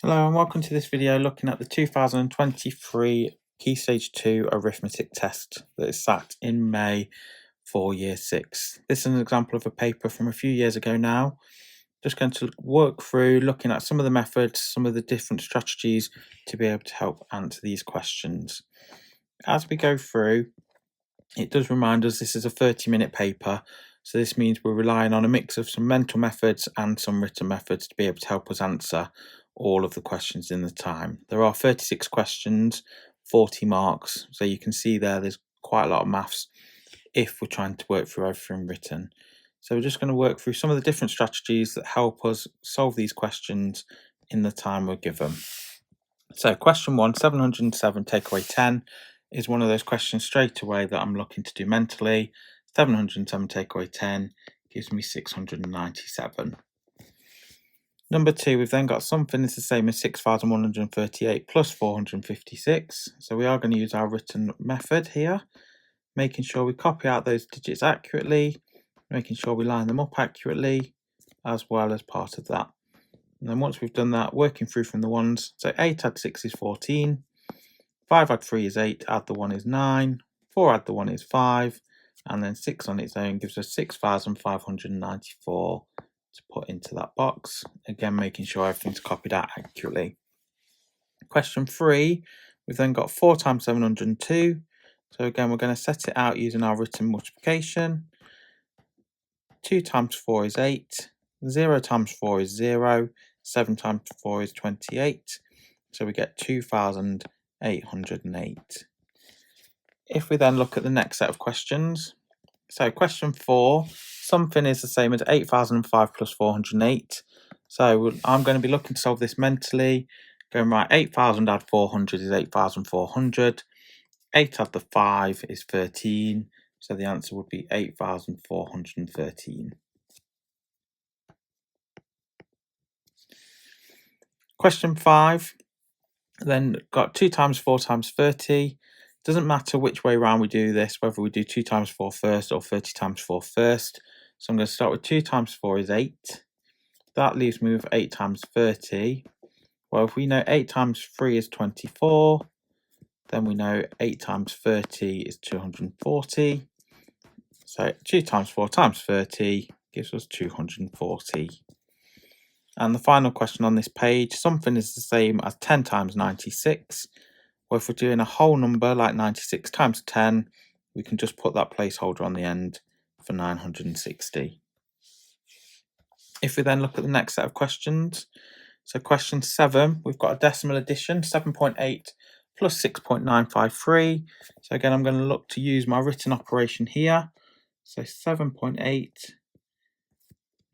Hello and welcome to this video looking at the 2023 Key Stage 2 Arithmetic test that is sat in May for Year 6. This is an example of a paper from a few years ago now. Just going to work through looking at some of the methods, some of the different strategies to be able to help answer these questions. As we go through, it does remind us this is a 30-minute paper, so this means we're relying on a mix of some mental methods and some written methods to be able to help us answer all of the questions in the time. There are 36 questions, 40 marks, so you can see there's quite a lot of maths if we're trying to work through everything written. So we're just going to work through some of the different strategies that help us solve these questions in the time we're given. So question 1, 707 take away 10 is one of those questions straight away that I'm looking to do mentally. 707 take away 10 gives me 697. Number 2, we've then got something is the same as 6,138 plus 456. So we are going to use our written method here, making sure we copy out those digits accurately, making sure we line them up accurately, as well as part of that. And then once we've done that, working through from the ones, so 8 add 6 is 14, 5 add 3 is 8, add the 1 is 9, 4 add the 1 is 5, and then 6 on its own gives us 6,594 to put into that box. Again, making sure everything's copied out accurately. Question 3, we've then got 4 times 702. So again, we're going to set it out using our written multiplication. 2 times 4 is 8, 0 times 4 is 0, 7 times 4 is 28. So we get 2,808. If we then look at the next set of questions, so question 4, something is the same as 8,005 plus 408. So I'm going to be looking to solve this mentally. Going right, 8,000 add 400 is 8,400. 8 add the 5 is 13. So the answer would be 8,413. Question 5, then got 2 times 4 times 30. Doesn't matter which way around we do this, whether we do 2 times 4 first or 30 times 4 first. So I'm going to start with 2 times 4 is 8. That leaves me with 8 times 30. Well, if we know 8 times 3 is 24, then we know 8 times 30 is 240. So 2 times 4 times 30 gives us 240. And the final question on this page, something is the same as 10 times 96. Well, if we're doing a whole number like 96 times 10, we can just put that placeholder on the end for 960. If we then look at the next set of questions, so question 7, we've got a decimal addition, 7.8 plus 6.953. So again, I'm going to look to use my written operation here. So 7.8,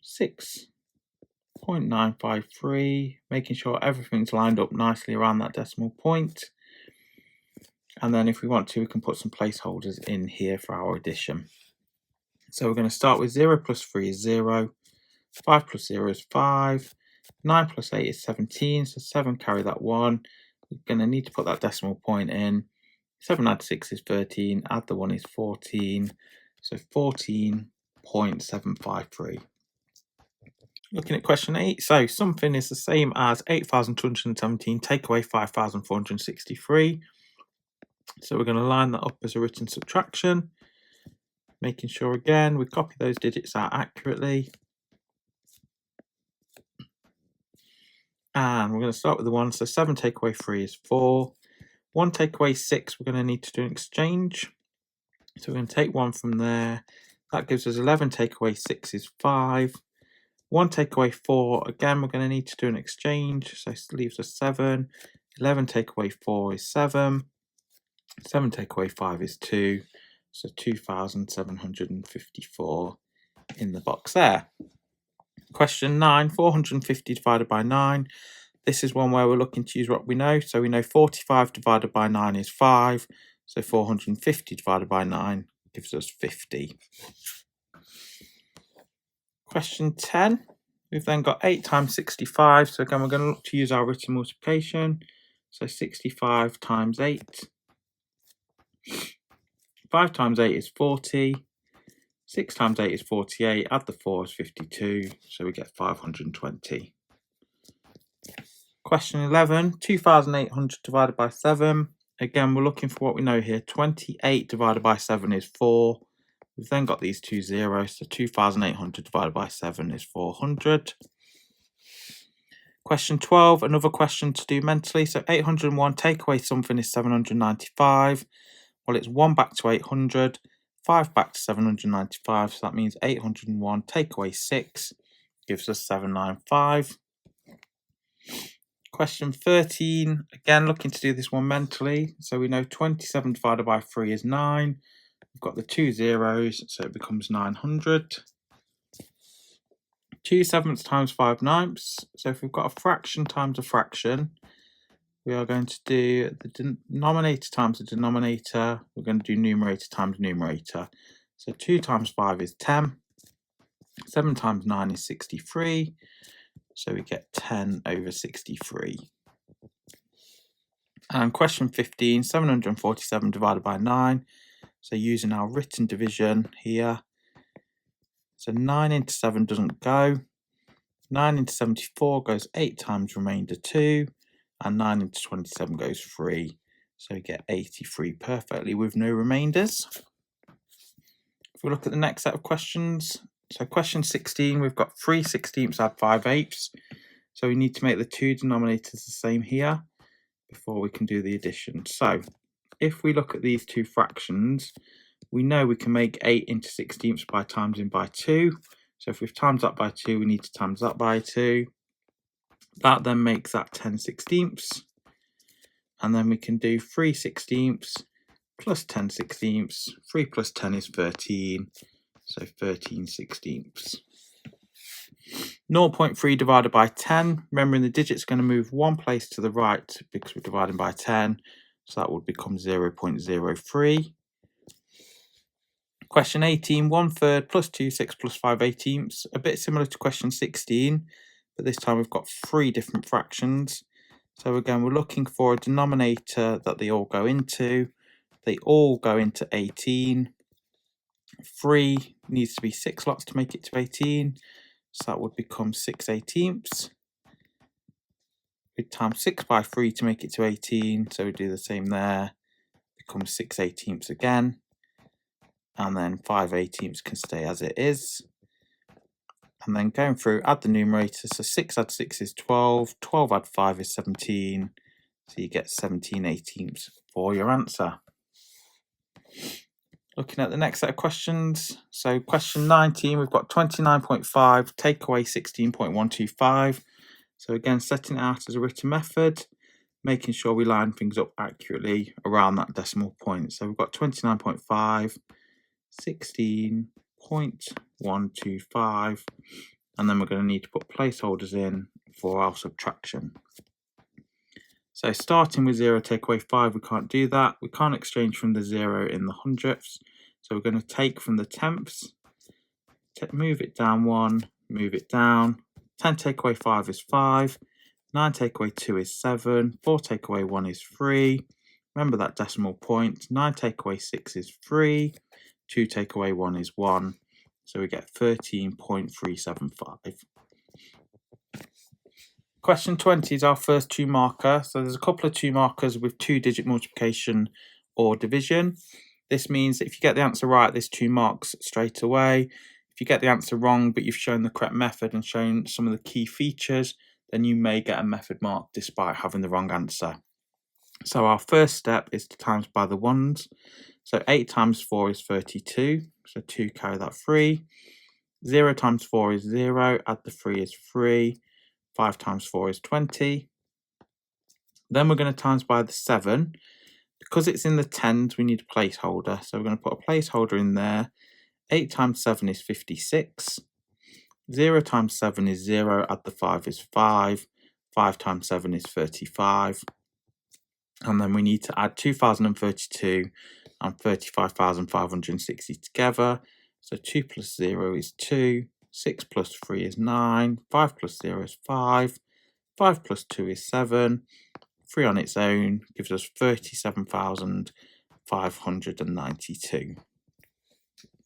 6.953, making sure everything's lined up nicely around that decimal point. And then if we want to, we can put some placeholders in here for our addition. So we're going to start with 0 plus 3 is 0, 5 plus 0 is 5, 9 plus 8 is 17, so 7 carry that 1. We're going to need to put that decimal point in. 7 add 6 is 13, add the 1 is 14, so 14.753. Looking at question 8, so something is the same as 8,217 take away 5,463. So we're going to line that up as a written subtraction, making sure again we copy those digits out accurately. And we're going to start with the 1, so 7 take away 3 is 4. 1 take away 6, we're going to need to do an exchange. So we're going to take 1 from there. That gives us 11 take away 6 is 5. 1 take away 4, again we're going to need to do an exchange. So it leaves us 7. 11 take away 4 is 7. 7 take away 5 is 2. So 2,754 in the box there. Question 9, 450 divided by 9. This is one where we're looking to use what we know. So we know 45 divided by 9 is 5. So 450 divided by 9 gives us 50. Question 10, we've then got 8 times 65. So again, we're going to look to use our written multiplication. So 65 times 8. 5 times 8 is 40. 6 times 8 is 48. Add the 4 is 52. So we get 520. Question 11, 2,800 divided by 7. Again, we're looking for what we know here. 28 divided by 7 is 4. We've then got these two zeros, so 2,800 divided by 7 is 400. Question 12, another question to do mentally. So 801 take away something is 795. Well, it's 1 back to 800, 5 back to 795. So that means 801 take away 6 gives us 795. Question 13, again looking to do this one mentally. So we know 27 divided by 3 is 9. We've got the two zeros, so it becomes 900. 2 sevenths times 5 ninths. So if we've got a fraction times a fraction, we are going to do the denominator times the denominator. We're going to do numerator times numerator. So 2 times 5 is 10. 7 times 9 is 63. So we get 10 over 63. And question 15, 747 divided by 9. So using our written division here. So 9 into 7 doesn't go. 9 into 74 goes 8 times remainder 2. And 9 into 27 goes 3. So we get 83 perfectly with no remainders. If we look at the next set of questions. So question 16, we've got 3/16 add 5/8. So we need to make the two denominators the same here before we can do the addition. So if we look at these two fractions, we know we can make 8 into 16ths by timesing by 2. So if we've times that by 2, we need to times that by 2. That then makes that 10/16. And then we can do 3/16 plus 10/16. 3 plus 10 is 13. So 13/16. 0.3 divided by 10. Remembering the digit's going to move one place to the right because we're dividing by 10. So that would become 0.03. Question 18, 1/3 plus 2/6 plus 5/18. A bit similar to question 16, but this time we've got 3 different fractions. So again, we're looking for a denominator that they all go into. They all go into 18. 3 needs to be 6 lots to make it to 18. So that would become 6/18. We times 6 by 3 to make it to 18. So we do the same there. Becomes 6/18 again. And then 5/18 can stay as it is. And then going through, add the numerator. So 6 add 6 is 12. 12 add 5 is 17. So you get 17/18 for your answer. Looking at the next set of questions. So question 19, we've got 29.5, take away 16.125. So again, setting it out as a written method, making sure we line things up accurately around that decimal point. So we've got 29.5, 16.125, and then we're going to need to put placeholders in for our subtraction. So starting with 0, take away 5, we can't do that. We can't exchange from the 0 in the hundredths. So we're going to take from the tenths, move it down 1, move it down. 10 take away 5 is 5. 9 take away 2 is 7. 4 take away 1 is 3. Remember that decimal point. 9 take away 6 is 3. 2 take away 1 is 1. So we get 13.375. Question 20 is our first 2 marker. So there's a couple of 2 markers with 2-digit multiplication or division. This means that if you get the answer right, there's 2 marks straight away. If you get the answer wrong, but you've shown the correct method and shown some of the key features, then you may get a method mark despite having the wrong answer. So our first step is to times by the ones. So 8 times 4 is 32. So 2 carry that 3. 0 times 4 is 0. Add the 3 is 3. 5 times 4 is 20. Then we're going to times by the 7. Because it's in the tens, we need a placeholder. So we're going to put a placeholder in there. 8 times 7 is 56. 0 times 7 is 0. Add the 5 is 5. 5 times 7 is 35. And then we need to add 2032 and 35,560 together. So 2 plus 0 is 2. 6 plus 3 is 9, 5 plus 0 is 5, 5 plus 2 is 7, 3 on its own gives us 37,592.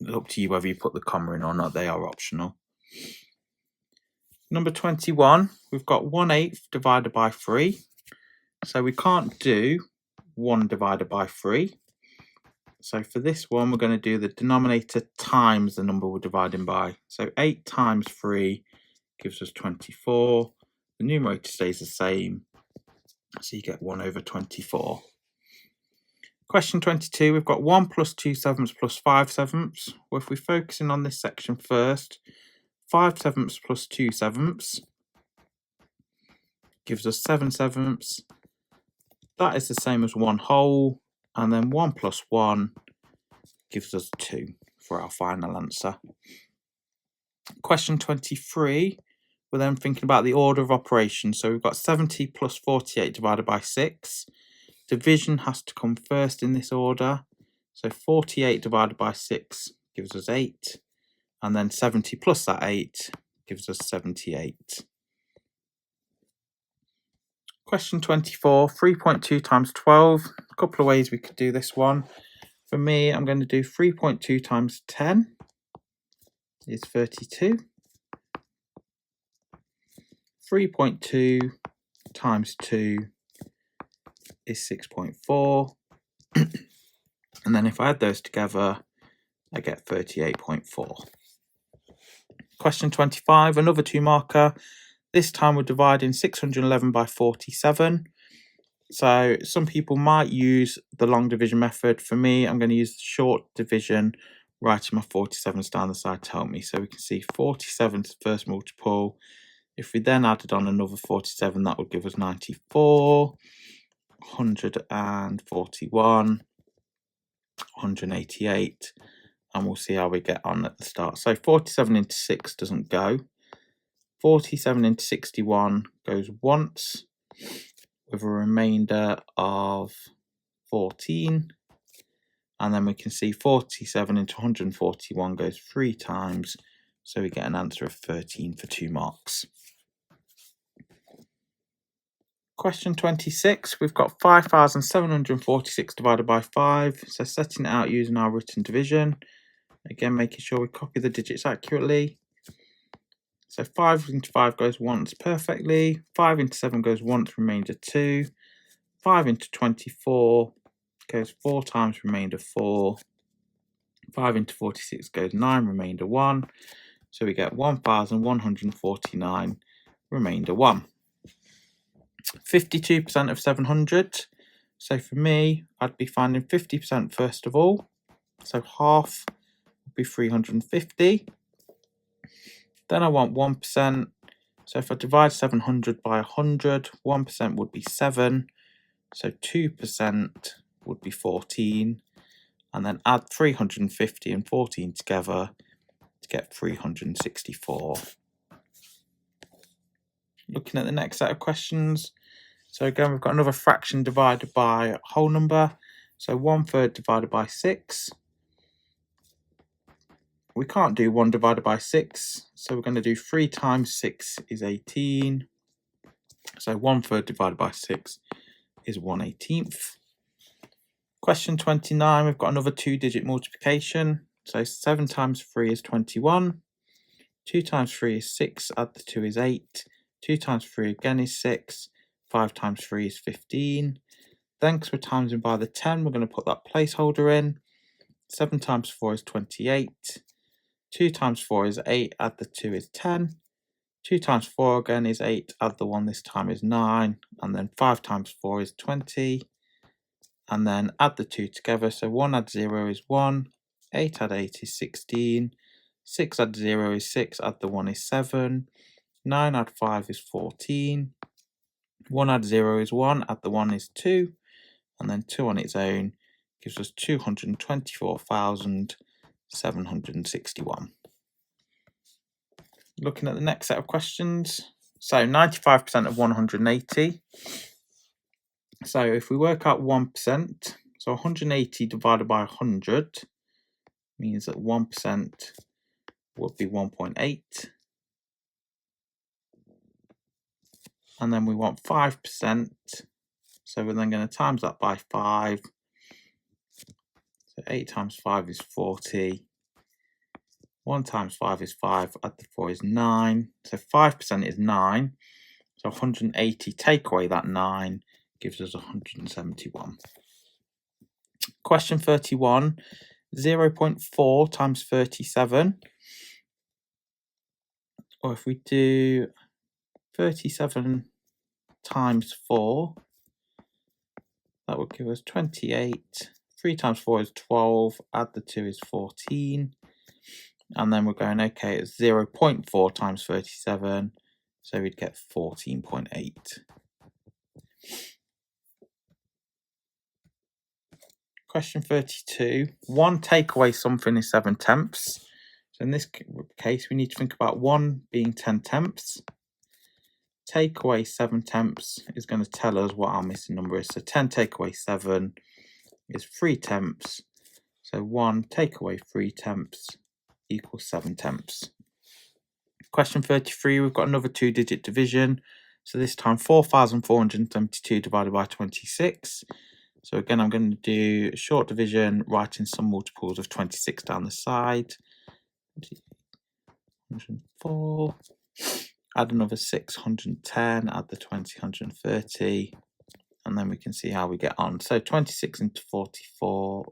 It's up to you whether you put the comma in or not, they are optional. Number 21, we've got 1/8 divided by 3. So we can't do 1 divided by 3. So for this one, we're going to do the denominator times the number we're dividing by. So 8 times 3 gives us 24. The numerator stays the same. So you get 1/24. Question 22, we've got 1 plus 2/7 plus 5/7. Well, if we're focusing on this section first, 5/7 plus 2/7 gives us 7/7. That is the same as 1 whole, and then 1 plus 1 gives us 2 for our final answer. Question 23, we're then thinking about the order of operations. So we've got 70 plus 48 divided by 6. Division has to come first in this order. So 48 divided by 6 gives us 8. And then 70 plus that 8 gives us 78. Question 24, 3.2 times 12. A couple of ways we could do this one. For me, I'm going to do 3.2 times 10 is 32. 3.2 times 2 is 6.4. And then if I add those together, I get 38.4. Question 25, another 2 marker. This time we're dividing 611 by 47. So some people might use the long division method. For me, I'm going to use the short division, writing my 47s down the side to help me. So we can see 47 is the first multiple. If we then added on another 47, that would give us 94, 141, 188, and we'll see how we get on at the start. So 47 into 6 doesn't go. 47 into 61 goes once, with a remainder of 14. And then we can see 47 into 141 goes 3 times. So we get an answer of 13 for 2 marks. Question 26, we've got 5,746 divided by 5. So setting it out using our written division. Again, making sure we copy the digits accurately. So 5 into 5 goes once perfectly. 5 into 7 goes once, remainder 2. 5 into 24 goes 4 times, remainder 4. 5 into 46 goes 9, remainder 1. So we get 1,149, remainder 1. 52% of 700. So for me, I'd be finding 50% first of all. So half would be 350. Then I want 1%. So if I divide 700 by 100, 1% would be 7. So 2% would be 14. And then add 350 and 14 together to get 364. Looking at the next set of questions. So again, we've got another fraction divided by a whole number. So 1/3 divided by 6. We can't do 1 divided by 6. So we're going to do 3 times 6 is 18. So 1/3 divided by 6 is 1/18. Question 29, we've got another 2-digit multiplication. So 7 times 3 is 21. 2 times 3 is 6, add the 2 is 8. 2 times 3 again is 6. 5 times 3 is 15. Then, because we're timesing by the 10, we're going to put that placeholder in. 7 times 4 is 28. 2 times 4 is 8, add the 2 is 10. 2 times 4 again is 8, add the 1 this time is 9. And then 5 times 4 is 20. And then add the 2 together. So 1 add 0 is 1. 8 add 8 is 16. 6 add 0 is 6, add the 1 is 7. 9 add 5 is 14. 1 add 0 is 1, add the 1 is 2. And then 2 on its own gives us 224,761. Looking at the next set of questions. So 95% of 180. So if we work out 1%, so 180 divided by 100 means that 1% would be 1.8. And then we want 5%. So we're then going to times that by 5. So 8 times 5 is 40. 1 times 5 is 5, add the 4 is 9. So 5% is 9. So 180, take away that 9, gives us 171. Question 31, 0.4 times 37. Or if we do 37 times 4, that would give us 28. 3 times 4 is 12, add the 2 is 14. And then we're going, okay, it's 0.4 times 37, so we'd get 14.8. Question 32, 1 take away something is 7 tenths. So in this case, we need to think about 1 being 10 tenths. Take away 7 tenths is going to tell us what our missing number is. So 10 take away 7 is 3 tenths. So 1 take away 3 tenths equals 7 tenths. Question 33, we've got another 2-digit division. So this time 4,472 divided by 26. So again, I'm going to do a short division, writing some multiples of 26 down the side. 104. Add another 610, add the 20, 130, and then we can see how we get on. So 26 into 44,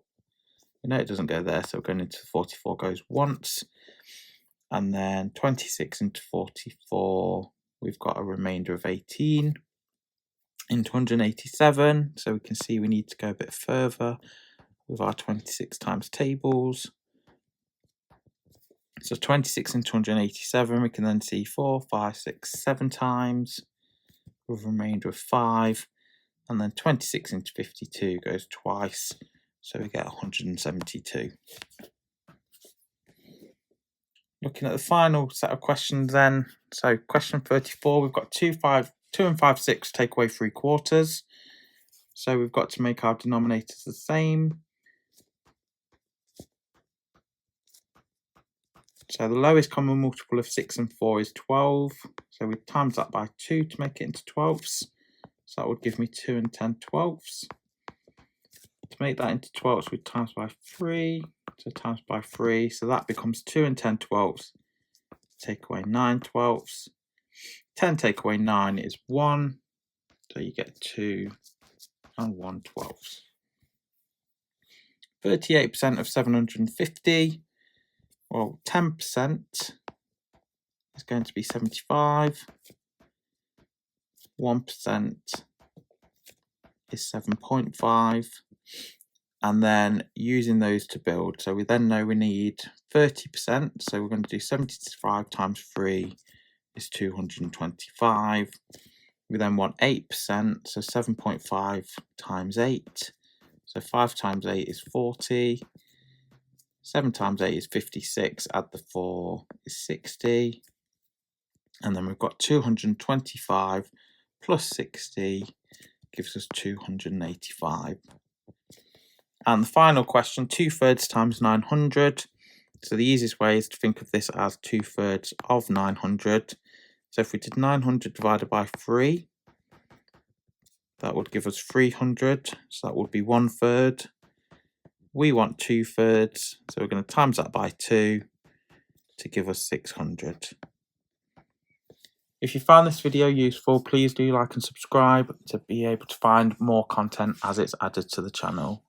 no, it doesn't go there, so going into 44 goes once, and then 26 into 44, we've got a remainder of 18, into 187, so we can see we need to go a bit further with our 26 times tables. So 26 into 187, we can then see 4, 5, 6, 7 times with a remainder of 5. And then 26 into 52 goes twice, so we get 172. Looking at the final set of questions then. So question 34, we've got 2 and 5 6 take away 3/4. So we've got to make our denominators the same. So the lowest common multiple of 6 and 4 is 12. So we times that by 2 to make it into 12ths. So that would give me 2 and 10 twelfths. To make that into 12ths, we times by 3. So times by 3. So that becomes 2 and 10 twelfths. Take away 9 twelfths. 10 take away 9 is 1. So you get 2 and 1 twelfths. 38% of 750. Well, 10% is going to be 75. 1% is 7.5. And then using those to build. So we then know we need 30%. So we're going to do 75 times 3 is 225. We then want 8%. So 7.5 times 8. So 5 times 8 is 40. 7 times 8 is 56, add the 4 is 60, and then we've got 225 plus 60 gives us 285. And the final question, 2/3 times 900. So the easiest way is to think of this as 2/3 of 900. So if we did 900 divided by 3, that would give us 300, so that would be 1/3. We want 2/3, so we're going to times that by 2 to give us 600. If you found this video useful, please do like and subscribe to be able to find more content as it's added to the channel.